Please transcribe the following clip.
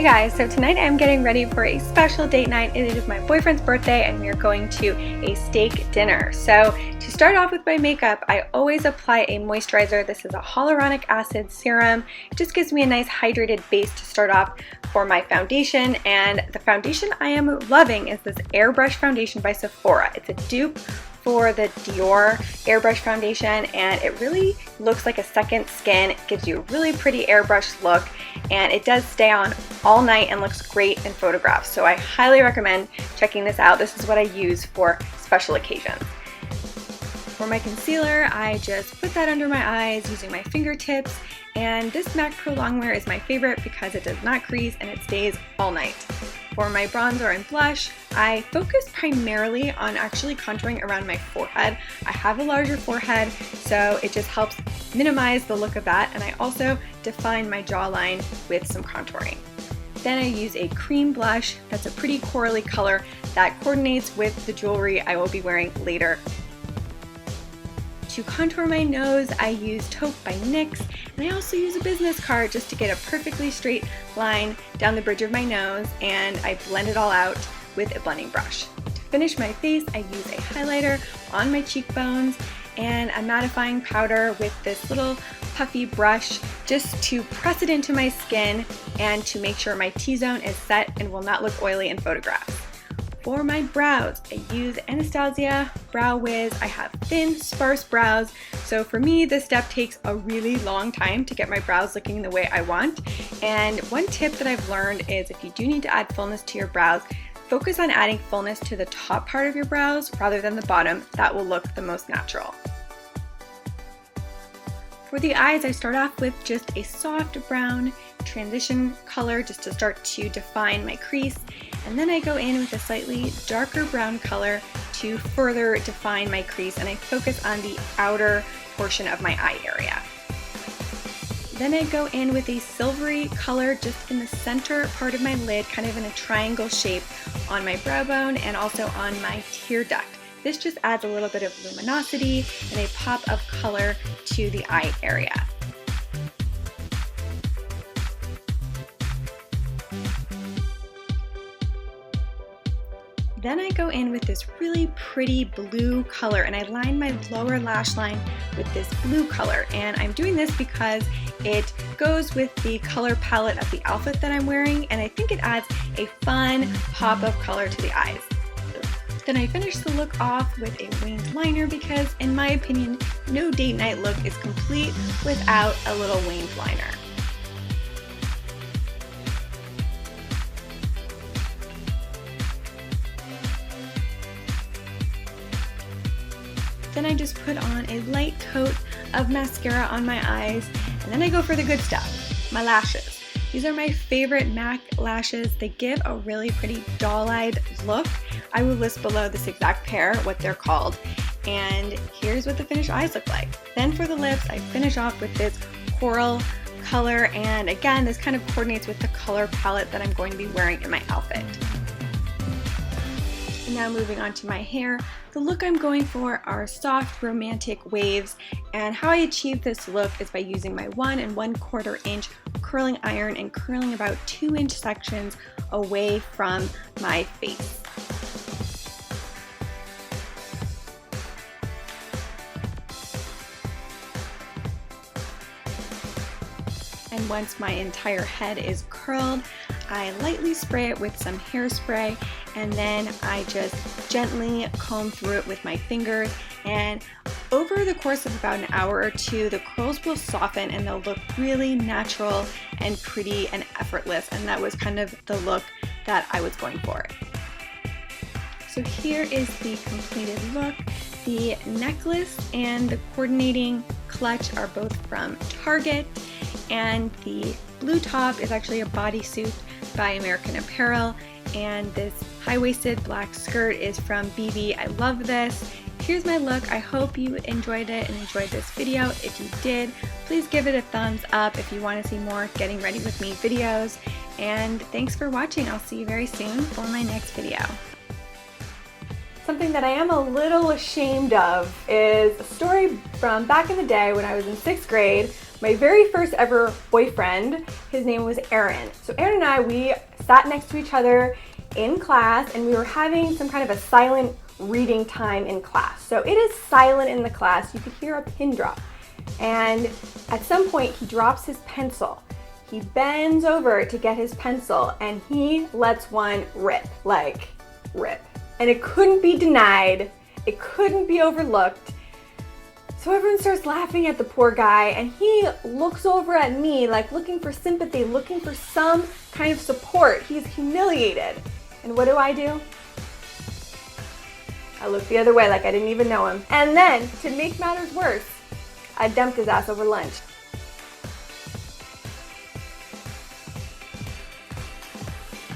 Hey guys, so tonight I'm getting ready for a special date night. It is my boyfriend's birthday and we are going to a steak dinner. So to start off with my makeup, I always apply a moisturizer. This is a hyaluronic acid serum. It just gives me a nice hydrated base to start off for my foundation. And the foundation I am loving is this Airbrush foundation by Sephora. It's a dupe for the Dior Airbrush foundation and it really looks like a second skin. It gives you a really pretty airbrush look and it does stay on all night and looks great in photographs. So I highly recommend checking this out. This is what I use for special occasions. For my concealer, I just put that under my eyes using my fingertips, and this MAC Pro-longwear is my favorite because it does not crease and it stays all night. For my bronzer and blush, I focus primarily on actually contouring around my forehead. I have a larger forehead, so it just helps minimize the look of that, and I also define my jawline with some contouring. Then I use a cream blush that's a pretty corally color that coordinates with the jewelry I will be wearing later. To contour my nose, I use Taupe by NYX, and I also use a business card just to get a perfectly straight line down the bridge of my nose, and I blend it all out with a blending brush. To finish my face, I use a highlighter on my cheekbones and a mattifying powder with this little puffy brush just to press it into my skin and to make sure my T-zone is set and will not look oily in photographs. For my brows, I use Anastasia Brow Wiz. I have thin, sparse brows, so for me this step takes a really long time to get my brows looking the way I want. And one tip that I've learned is if you do need to add fullness to your brows, focus on adding fullness to the top part of your brows rather than the bottom. That will look the most natural. For the eyes, I start off with just a soft brown transition color just to start to define my crease, and then I go in with a slightly darker brown color to further define my crease, and I focus on the outer portion of my eye area. Then I go in with a silvery color just in the center part of my lid, kind of in a triangle shape on my brow bone and also on my tear duct. This just adds a little bit of luminosity and a pop of color to the eye area. Then I go in with this really pretty blue color and I line my lower lash line with this blue color, and I'm doing this because it goes with the color palette of the outfit that I'm wearing, and I think it adds a fun pop of color to the eyes. Then I finish the look off with a winged liner because in my opinion no date night look is complete without a little winged liner. Then I just put on a light coat of mascara on my eyes, and then I go for the good stuff, my lashes. These are my favorite MAC lashes. They give a really pretty doll-eyed look. I will list below this exact pair, what they're called, and here's what the finished eyes look like. Then for the lips, I finish off with this coral color, and again, this kind of coordinates with the color palette that I'm going to be wearing in my outfit. Now moving on to my hair, the look I'm going for are soft romantic waves, and how I achieve this look is by using my 1 1/4 inch curling iron and curling about 2-inch sections away from my face. And once my entire head is curled, I lightly spray it with some hairspray, and then I just gently comb through it with my fingers, and over the course of about an hour or two, the curls will soften and they'll look really natural and pretty and effortless, and that was kind of the look that I was going for. So here is the completed look. The necklace and the coordinating clutch are both from Target, and the blue top is actually a bodysuit by American Apparel, and this high-waisted black skirt is from bebe. I love this. Here's my look. I hope you enjoyed it and enjoyed this video. If you did, please give it a thumbs up if you want to see more getting ready with me videos, and thanks for watching. I'll see you very soon for my next video. Something that I am a little ashamed of is a story from back in the day when I was in 6th grade. My very first ever boyfriend, his name was Aaron. So Aaron and I, we sat next to each other in class and we were having some kind of a silent reading time in class. So it is silent in the class. You could hear a pin drop. And at some point he drops his pencil. He bends over to get his pencil and he lets one rip, like rip. And it couldn't be denied. It couldn't be overlooked. So everyone starts laughing at the poor guy and he looks over at me like looking for sympathy, looking for some kind of support. He's humiliated. And what do? I look the other way like I didn't even know him. And then, to make matters worse, I dumped his ass over lunch.